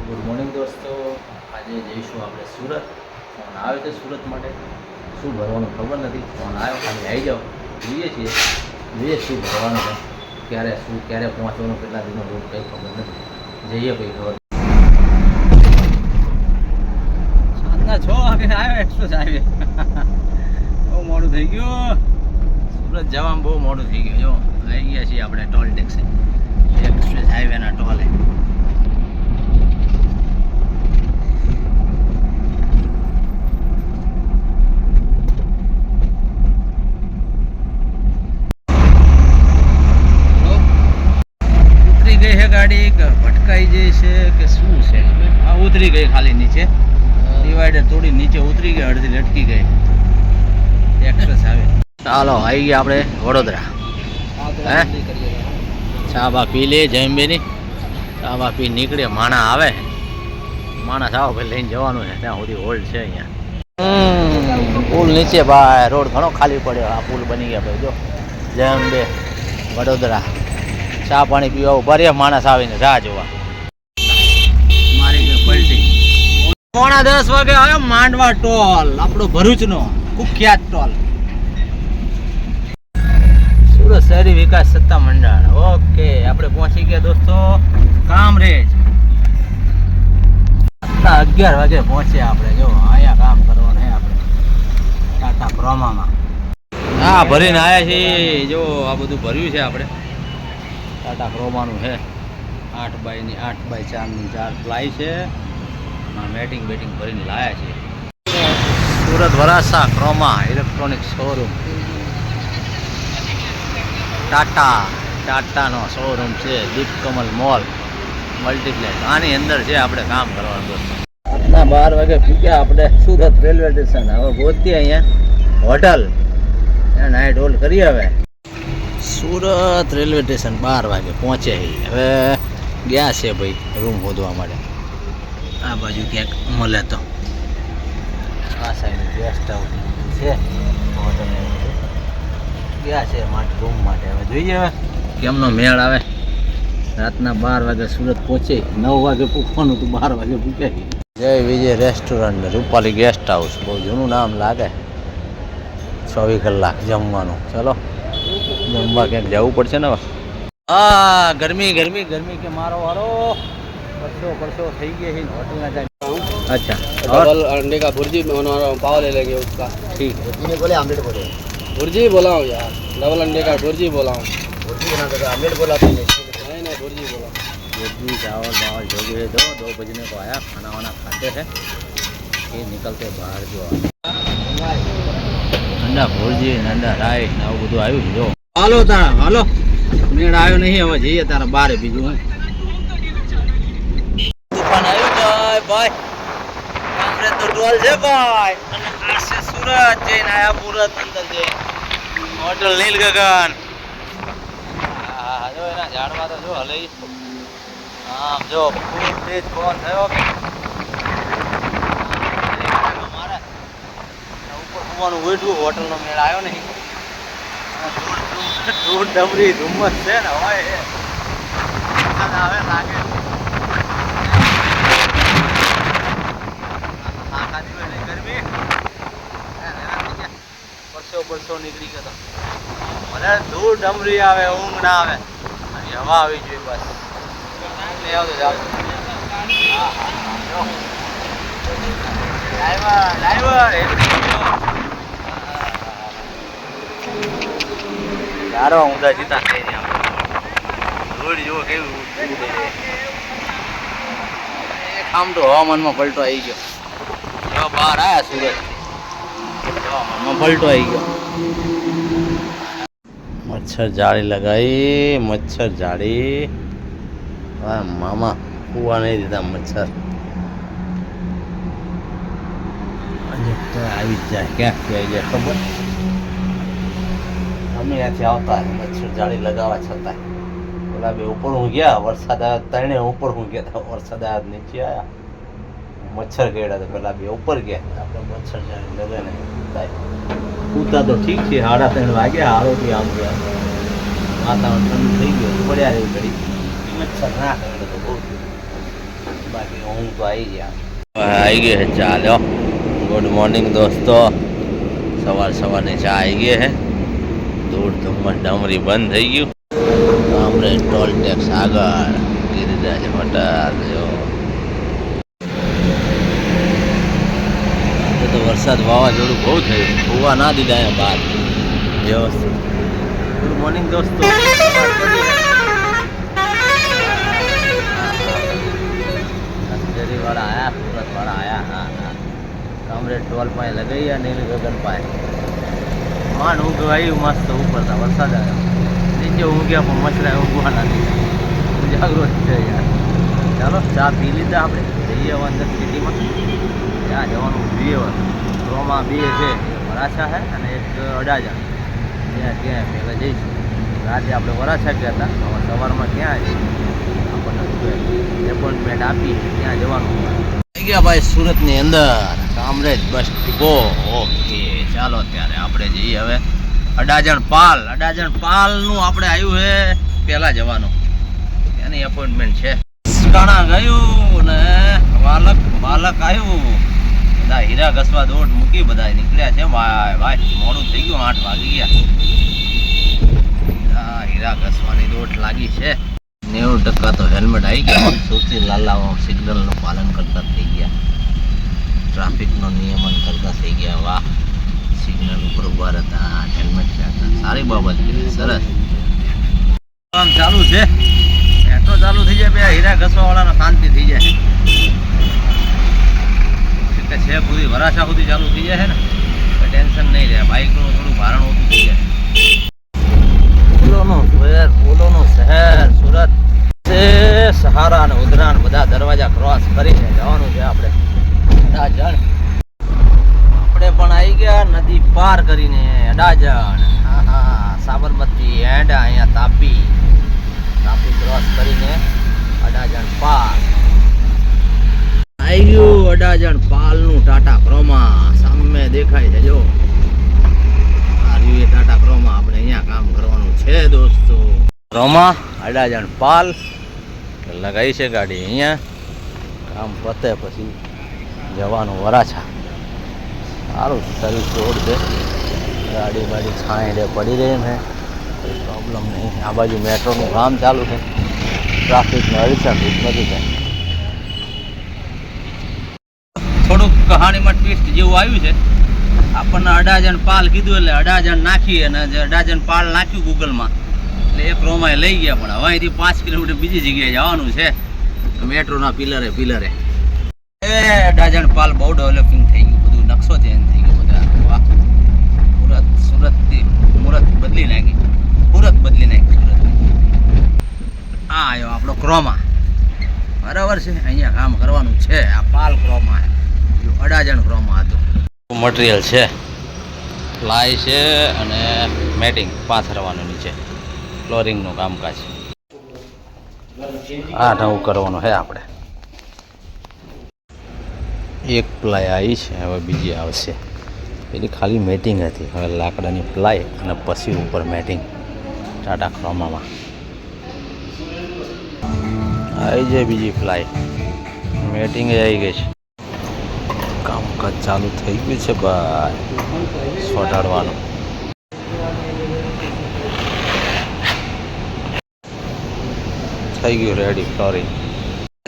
Good morning દોસ્તો. આજે જઈશું આપણે સુરત. ફોન આવે છે સુરત માટે, શું ભરવાનું ખબર નથી. ફોન આવ્યો, ખાલી આવી જાઓ, જોઈએ છીએ, જોઈએ શું ભરવાનું છે, ક્યારે પહોંચવાનું, કેટલા દિનનો રૂટ કંઈ ખબર નથી. જઈએ ભાઈ ખબર. સાંજના 6 વાગે આવ્યો એક્સપ્રેસ હાઈવે. બહુ મોડું થઈ ગયું. સુરત જવામાં બહુ મોડું થઈ ગયું. જો આવી ગયા છીએ આપણે ટોલ ટેક્સી, એક્સપ્રેસ હાઈવેના ટોલે. ગાડી ભટકાઈ જાય છે કે શું છે? આ ઉતરી ગઈ ખાલી નીચે, ડિવાઈડર તોડી નીચે ઉતરી ગઈ, અડધી લટકી ગઈ. એક્સપ્રેસ આવે. ચાલો આવી ગયા આપણે વડોદરા. હે ચા બા પી લે, જયંબેની ચા બા પી નીકળે. માણા આવે, માણસ આવો ભાઈ લઈને જવાનું છે. ત્યાં સુધી હોલ્ડ છે અહીંયા. પુલ નીચે ભાઈ, રોડ ઘણો ખાલી પડ્યો. આ પુલ બની ગયા ભાઈ. જો જયંબે વડોદરા. ચા પાણી પીવા ઉભા રહ્યા માણસ આવીને રાહ જોવા. મારી ગઈ પલટી. 9:45 વાગે આવ્યો માંડવા ટોલ, આપણો ભરૂચનો કુખ્યાત ટોલ. સુરત શહેરી વિકાસ સત્તા મંડળ. ઓકે, આપણે પહોંચી ગયા દોસ્તો કામરેજ. 11 વાગે પહોંચ્યા આપણે. જો અહીંયા કામ કરવાનું છે આપણે ટાટા પ્રોમામાં. હા ભરીને આવ્યા છીએ. જો આ બધું ભર્યું છે આપણે. ટાટા ક્રોમાનું છે. 8x4ની 4 પ્લાય છે. મેટિંગ ભરીને લાયા છે. Surat Varachha Croma electronic showroom. ટાટાનો શોરૂમ છે. Deepkamal mall multiplex. આની અંદર છે આપણે કામ કરવાનું દોસ્તો. રાતના 12 વાગે પૂગ્યા આપણે સુરત રેલવે સ્ટેશન. હવે પહોંચીએ અહીંયા હોટલ, નાઇટ હોલ્ડ કરીએ. હવે સુરત રેલવે સ્ટેશન 12 વાગે પહોંચે. હવે ગયા છે ભાઈ રૂમ શોધવા માટે. આ બાજુ ક્યાંક મળે તો. આ સાઈડ ગેસ્ટ હાઉસ છે, હોટલ ગયા છે માટે રૂમ માટે. હવે જોઈએ હવે કેમનો મેળ આવે. રાતના 12 વાગે સુરત પહોંચે. 9 વાગે પૂછવાનું હતું, 12 વાગે પૂછાય. જય વિજય રેસ્ટોરન્ટ, રૂપાલી ગેસ્ટ હાઉસ. બહુ જૂનું નામ લાગે. 24 કલાક જમવાનું. ચલો જમવા ક્યાંક જવું પડશે ને. હા ગરમી કે મારો વારો परसों થઈ गए हैं होटल ना जाए. अच्छा, डबल अंडे का भुर्जी पाव ले लेंगे उसका. ठीक है. जी ने बोले आमलेट बोले. भुर्जी बोला हूँ यार, डबल अंडे का भुर्जी बोला हूँ. भुर्जी बना दो, आमलेट बोला तो नहीं भुर्जी बोला. भुर्जी चावल जो भी है. 2 बजने को आया. खाना वाना खाते हैं, ये निकलते बाहर. जो अंडा भुर्जी, अंडा राइस ને આવું બધું આવ્યું. જો હાલો તારા હાલો, મેળ આવ્યો નહીં. હવે જઈએ તારા બારે. બીજું હું તુફાન આવ્યું ભાઈ. કામરેજ તો ટોલ છે ભાઈ. અને આ છે સુરત. જઈને આયા સુરત અંદર જઈ હોટલ નીલગગન. હા જો એના ઝાડમાં તો જો હલે. આમ જો ફૂલ તેજ પવન થયો. મારે ઉપર હોવાનું ઉઠવું. હોટલનો મેળ આવ્યો નહીં. દૂર ડમરી ધુમ્મસ છે ને હોય આવે લાગે. ગરમી પરસો નીકળી ગયો. મને દૂર ડમરી આવે, ઊંઘ ના આવે, અને હવા આવી જોઈએ બસ. સારો ઊંધા જીતા થઈ રહ્યા. રોડ જુઓ કેવું આમ તો હવામાનમાં પલટો આવી ગયો. બહાર આવ્યા સુરત, હવામાનમાં પલટો આવી ગયો. મચ્છર જાળી લગાવી, મચ્છર જાળી. હા મામા કૂવા નહીં દીધા મચ્છર. આવી જ જાય, ક્યાંથી આવી જાય ખબર. અમે ત્યાંથી આવતા મચ્છર જાળી લગાવવા છતાં પેલા બે ઉપર હું ગયા. વરસાદ આવ્યો, ત્રણે ઉપર હું ગયા હતા. વરસાદ આવ્યો નીચે આવ્યા, મચ્છર ગયેલા. તો પેલા બે ઉપર ગયા. આપણે મચ્છર જાળી લગાવીને ઉતા તો ઠીક છે. 3:30 વાગ્યા. આરોથી આમ ગયા. વાતાવરણ ઠંડુ થઈ ગયું. પડ્યા રહ્યું ઘડી. મચ્છર ના કરે તો બહુ બાકી હું તો આવી ગયા. આવી ગઈ હે ચા લ્યો. ગુડ મોર્નિંગ દોસ્તો. સવારની ચા આવી ગઈ હે. ધૂળ ધુમ્મસ ડામરી બંધ થઈ ગયું. ગામડે ટોલ ટેક્સ આગળ ગિરિરાજ હોટલ જો. તો વરસાદ વાવાઝોડું બહુ થયું. હોવા ના દીધા અહીંયા બહાર વ્યવસ્થિત. ગુડ મોર્નિંગ દોસ્તો. વાળા આયા, સુરત વાળા આયા. હા કામરેજ ટોલ પાસે લગાવ્યા નીલ ગગન પાસે. માંડ ઊંઘ આવ્યું મસ્ત ઉપર હતા. વરસાદ આવ્યો નીચે ઊંઘ્યા પણ મચ્છરા ઊંઘવાના નહીં. જાગૃત છે યાર. ચાલો ચા પી લીધા આપણે. જઈએ અંદર સિટીમાં. ત્યાં જવાનું જોઈએ. રોમાં બે છે, વરાછા છે અને એક અડાજા. ત્યાં પહેલાં જઈશું. રાતે આપણે વરાછા ગયા હતા. હવે સવારમાં ક્યાં છે આપણને એપોઇન્ટમેન્ટ આપી ત્યાં જવાનું. થઈ ગયા ભાઈ સુરતની અંદર કામરેજ બસ ડિપો. ઓકે ચાલો ત્યારે આપણે જઈએ હવે અડાજણ પાલનું આપણે આવ્યું છે પહેલાં જવાનું. એની એપોઇન્ટમેન્ટ છે. ટાણા ગયું ને બાલક આવ્યું. બધા હીરા ઘસવા દોડ મૂકી બધા નીકળ્યા છે. ભાઈ મોડું થઈ ગયું. 8 વાગી ગયા. હીરા ઘસવાની દોડ લાગી છે. 90% તો હેલ્મેટ આવી ગયા. સુરતી લાલા સિગ્નલનું પાલન કરતા થઈ ગયા. ટ્રાફિકનો નિયમન કરતા થઈ ગયા. વાહ, સિગ્નલ ઉપર ઉભા હતા, હેલ્મેટ હતા. સારી બાબત છે. સરસ કામ ચાલુ છે. મેટ્રો ચાલુ થઈ જાય બે હીરા ઘસવા વાળાનો શાંતિ થઈ જાય છે. પૂરી વરાછા સુધી ચાલુ થઈ જાય છે ને ટેન્શન નહીં રહે. બાઇકનું થોડું ભારણ ઓછું થઈ જાય. ફૂલોનું શહેર સુરત છે. સહારા અને ઉધરાણ બધા દરવાજા ક્રોસ કરીને જવાનું છે આપણે. અડાજણ આપણે પણ આવી ગયા નદી પાર કરીને. અડાજણ સાબરમતી એન્ડ અહીંયા તાપી ક્રોસ કરીને અડાજણ પાર આવી ગયું. અડાજણ પાલનું ટાટા ક્રોમા સામે દેખાય છે. જો ટાટા ક્રોમા. આપણે અહીંયા કામ કરવાનું છે દોસ્તો. ક્રોમા અડાજણ પાલ લગાવી છે ગાડી અહીંયા. કામ પતે પછી જવાનું વરાછા. સારું સર્વિસ રોડ છે. ગાડી બાડી છાંયડે પડી રહી છે. કોઈ પ્રોબ્લેમ નહીં. આ બાજુ મેટ્રોનું કામ ચાલુ છે. ટ્રાફિકનો અડચણ નથી થાય. થોડુંક કહાણીમાં ટ્વિસ્ટ જેવું આવ્યું છે. આપણને અડાજણ પાલ કીધું એટલે અડાજણ નાખી અને અડાજણ પાલ નાખ્યું ગૂગલમાં એટલે એક રોમાએ લઈ ગયા. પણ હવે અહીંથી 5 કિલોમીટર બીજી જગ્યાએ જવાનું છે મેટ્રોના પિલરે. એ અડાજણ પાલ બહુ ડેવલપિંગ થઈ ગયું. બધું નકશો ચેન્જ થઈ ગયો બધા. વાહ, સુરતથી મુરત બદલી નાખી. સુરતની આ આવ્યો આપણો ક્રોમા. બરાબર છે. અહીંયા કામ કરવાનું છે. આ પાલ ક્રોમા અડાજણ ક્રોમા હતું. મટીરિયલ છે, પ્લાય છે અને મેટિંગ પાથરવાનું નીચે. ફ્લોરિંગનું કામકાજ આ નવું કરવાનું છે આપણે. એક પ્લાય આવી છે, હવે બીજી આવશે. પેલી ખાલી મેટિંગ હતી, હવે લાકડાની પ્લાય અને પછી ઉપર મેટિંગ. ટાટા ક્રોમામાં આવી જાય બીજી પ્લાય. મેટિંગ આવી ગઈ છે. કામકાજ ચાલુ થઈ ગયું છે ભાઈ. સોટાડવાનું થઈ ગયું રેડી. ફ્લોરિંગ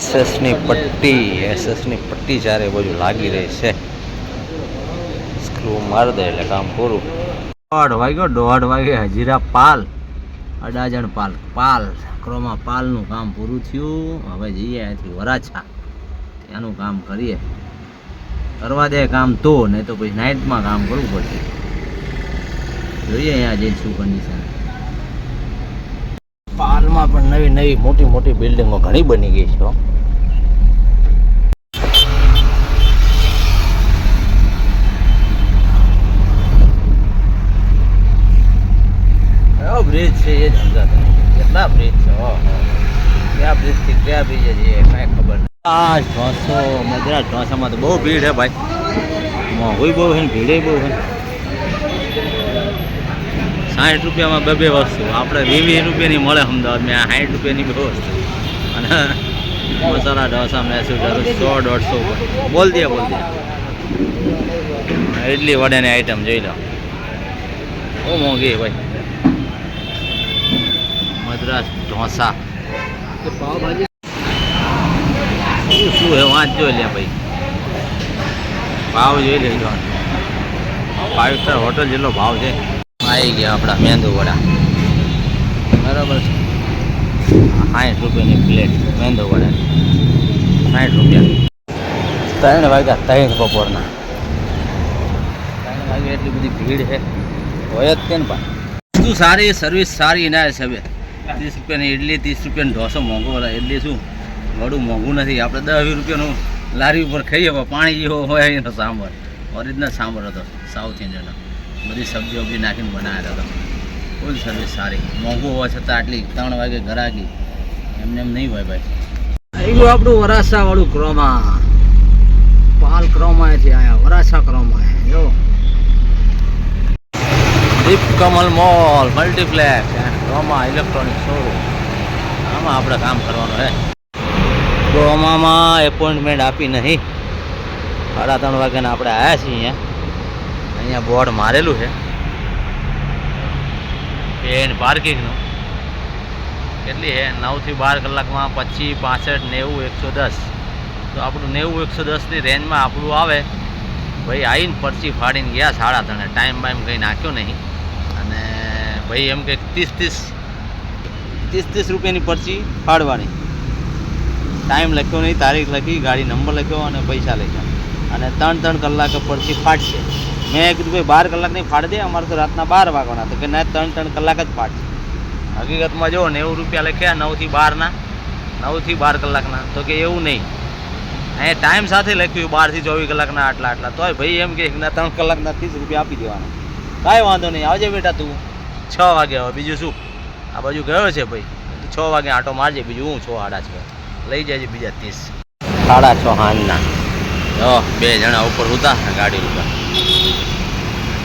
એસએસની પટ્ટી ચારે બાજુ લાગી રહી છે. સ્ક્રૂ મારી દે એટલે કામ પૂરું. 1:30 વાગે હજીરા પાલ અડાજણ પાલ ક્રોમા પાલનું કામ પૂરું થયું. હવે જઈએ અહીંથી વરાછા. ત્યાંનું કામ કરીએ. કરવા દે કામ તો, નહીં તો પછી નાઇટમાં કામ કરવું પડશે. જોઈએ અહીંયા જઈને શું કન્ડિશન. પાલમાં પણ નવી મોટી બિલ્ડિંગો ઘણી બની ગઈ છે. કયો બ્રિજ છે એ સમજાતો નહીં. કેટલા બ્રિજ છે. કયા બ્રિજથી કયા બ્રિજે જઈએ કાંઈ ખબર નહીં. ઢોસામાં તો બહુ ભીડ છે ભાઈ. મોંઘું બહુ છે ને ભીડે બહુ છે. 60 રૂપિયામાં બે વસ્તુ આપણે 20 રૂપિયાની મળે અમદાવાદમાં. 60 રૂપિયાની બે વસ્તુ અને मसाला डोसा मैसूर 100-150 बोल दिया इडली वड़े ने आइटम જોઈ લો બહુ મોંઘી ભાઈ મદ્રાસ ઢોસા પાવભાજી શું હે વાંચ જોઈ લે ભાઈ ભાવ જોઈ લેજો 5 સ્ટાર હોટલ જેટલો ભાવ છે આવી ગયા આપણા મેંદુ વડા બરાબર છે 60 રૂપિયાની પ્લેટ મેંદુ વડા 60 રૂપિયા 3 વાગ્યા 3 બપોરના 3 વાગે એટલી બધી ભીડ છે હોય જ કેમ પણ બધું સારી સર્વિસ સારી ના છે હવે 30 રૂપિયાની ઇડલી 30 રૂપિયાનો ઢોસો મોંઘો વળે ઇડલી શું વડું મોંઘું નથી આપણે 10-20 રૂપિયાનું લારી ઉપર ખાઈએ પાણી જેવો હોય એનો સાંભર ઓરિજિનલ સાંભર હતો સાઉથ ઇન્ડિયનનો બધી સબ્જીઓ બી નાખીને બનાવ્યા હતો ફૂલ સર્વિસ સારી મોંઘું હોવા છતાં આટલી 3 વાગે ઘરાકી એમને એમ નહીં હોય ભાઈ આવી ગયું આપણું વરાસાવાળું ક્રોમા પાલ ક્રોમાથી આવ્યા વરાસા ક્રોમા જો Deep Kamal mall multiplex Croma electronic showroom આમાં આપણે કામ કરવાનું હે ક્રોમામાં એપોઇન્ટમેન્ટ આપી નહીં 3:30 વાગ્યાના આપણે આવ્યા છીએ અહીંયા બોર્ડ મારેલું છે પેન પાર્કિંગનું કેટલી છે 9 થી 12 કલાકમાં 25, 65, 90, 110 તો આપણું 90-110ની રેન્જમાં આપણું આવે ભાઈ આવીને પરચી ફાડીને ગયા 3:30 ટાઈમ બાઈમ કંઈ નાખ્યો નહીં અને ભાઈ એમ કે 30 રૂપિયાની પરચી ફાડવાની ટાઈમ લખ્યો નહીં તારીખ લખી ગાડી નંબર લખ્યો અને પૈસા લખ્યા અને 3 કલાકે પરચી ફાટશે મેં કીધું ભાઈ 12 કલાક નહીં ફાડી દે અમારે તો રાતના 12 વાગવાના તો કે ના 3 કલાક જ ફાટશે હકીકતમાં જો 90 રૂપિયા લખ્યા 9 થી 12ના 9 થી 12 કલાકના તો કે એવું નહીં અહીંયા ટાઈમ સાથે લખ્યું 12 થી 24 કલાકના આટલા તોય ભાઈ એમ કે 3 કલાકના 30 રૂપિયા આપી દેવાના કાંઈ વાંધો નહીં આવજે બેટા તું 6 વાગે હવે બીજું શું આ બાજુ ગયો છે ભાઈ 6 વાગે આંટો મારજે બીજું હું 6-6:30 લઈ જાય બીજા 30 6:30 હાંજના જો 2 જણા ઉપર હતા ગાડી ઉપર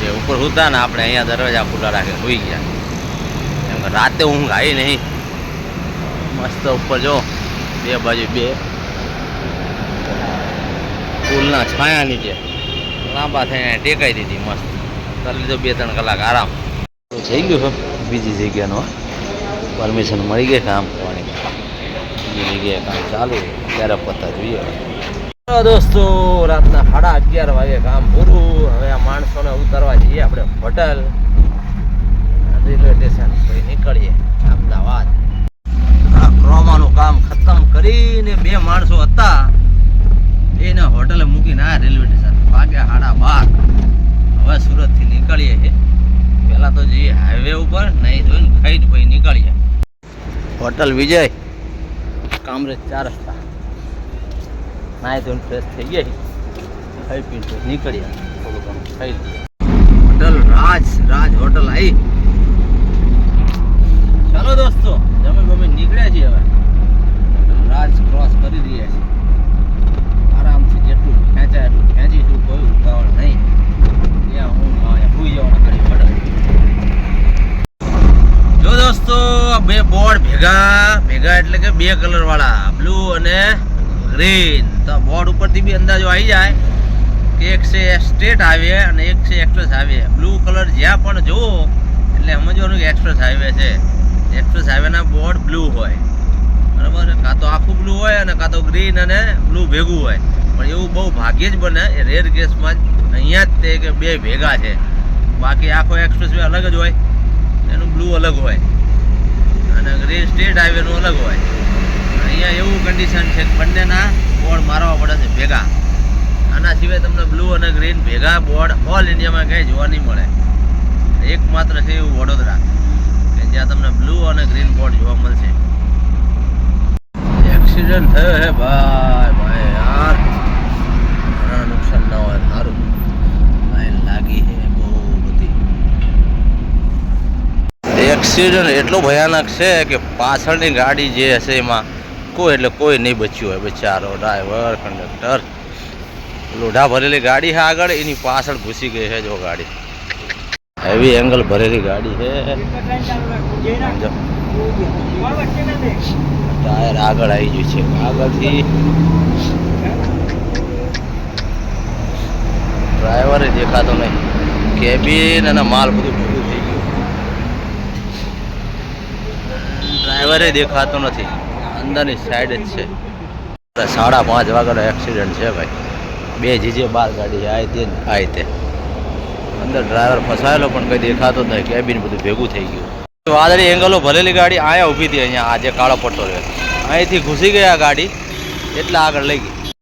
જે ઉપર હતા ને આપણે અહીંયા દરવાજા ખુલ્લા રાખે હોઈ ગયા એમ કે રાતે ઊંઘ આવી નહીં મસ્ત ઉપર જો 2 બાજુ 2 ફૂલના છાયા નીચે લાંબા થઈને ટેકાઈ દીધી મસ્ત કરી લીધો 2-3 કલાક આરામ થઈ ગયું બીજી જગ્યાનો પરમિશન મળી ગઈ કામ કરવાની બીજી જગ્યાએ કામ ચાલુ ત્યારે પતા જોઈએ દોસ્તો રાતના 11:30 વાગે કામ પૂરું હવે આ માણસોને ઉતારવા જઈએ આપણે હોટલ રેલવે સ્ટેશન પછી નીકળીએ અમદાવાદ આ ક્રોમાનું કામ ખતમ કરીને 2 માણસો હતા એને હોટલે મૂકીને આ રેલવે સ્ટેશન વાગ્યા 12:30 હવે સુરતથી નીકળીએ છીએ પહેલાં તો જઈએ હાઈવે ઉપર નહીં જોઈને ખાઈને પછી નીકળીએ હોટલ વિજય કામરેજ 4 રસ્તા નાહી ધોઈને ફ્રેશ થઈ ગયા ખાઈ પીને નીકળ્યા થોડું ઘણું ખાઈ લઈએ હોટલ રાજ હોટલ આવી ચાલો દોસ્તો જમી નીકળ્યા છીએ હવે રાજ ક્રોસ કરી રહ્યા છીએ આરામથી જેટલું ખેંચાય એટલું ખેંચીશું કોઈ ઉતાવળ નહીં ત્યાં હું ભૂઈ જવાનું કરી હોટલ જો દોસ્તો 2 બોર્ડ ભેગા એટલે કે 2 કલર વાળા બ્લુ અને ગ્રીન તો બોર્ડ ઉપરથી બી અંદાજો આવી જાય કે એક છે સ્ટેટ હાઈવે અને એક છે એક્સપ્રેસ હાઈવે બ્લુ કલર જ્યાં પણ જુઓ એટલે સમજવાનું કે એક્સપ્રેસ હાઈવે છે એક્સપ્રેસ હાઈવેના બોર્ડ બ્લુ હોય બરાબર કાં તો આખું બ્લુ હોય અને કાં તો ગ્રીન અને બ્લુ ભેગું હોય પણ એવું બહુ ભાગ્યે જ બને એ રેર કેસમાં જ અહીંયા જ તે કે 2 ભેગા છે બાકી આખો એક્સપ્રેસ વે અલગ જ હોય એનું બ્લુ અલગ હોય અને ગ્રીન સ્ટેટ હાઈવેનું અલગ હોય અહીંયા એવું કન્ડિશન છે કે બંનેના બોર્ડ મારવા પડે છે ભેગા આના સિવાય તમને બ્લુ અને ગ્રીન ભેગા બોર્ડ ઓલ ઇન્ડિયામાં કંઈ જોવા નહીં મળે એકમાત્ર છે એવું વડોદરા કે જ્યાં તમને બ્લુ અને ગ્રીન બોર્ડ જોવા મળશે એક્સિડન્ટ થયો હે ભાઈ યાર ઘણા નુકસાન ના હોય સારું લાઈન લાગી છે બહુ બધી એક્સિડન્ટ એટલો ભયાનક છે કે પાછળની ગાડી જે હશે એમાં કોઈ નહીં બચ્યું હોય બચારો ડ્રાઈવર કંડક્ટર લોઢા ભરેલી ગાડી છે આગળ એની પાછળ ઘૂસી ગઈ છે જો ગાડી હેવી એંગલ ભરેલી ગાડી છે ટાયર આગળ આવી ગયું છે, આગળથી ડ્રાઈવરે દેખાતો નહીં, કેબિન અને માલ બધું ભેગું થઈ ગયું. ડ્રાઈવરે દેખાતો નથી, અંદરની સાઈડ જ છે. 5:30 વાગ્યાનો એક્સિડન્ટ છે ભાઈ. 2 જીજે બાર ગાડી આ તે આ તે, અંદર ડ્રાઈવર ફસાયેલો પણ કંઈ દેખાતો જ નહીં, કેબિન બધું ભેગું થઈ ગયું. વાદળી એંગલો ભરેલી ગાડી અહીંયા ઊભી હતી, અહીંયા આજે કાળો પટ્ટો રહ્યો, અહીંથી ઘૂસી ગયા ગાડી એટલે આગળ લઈ ગઈ.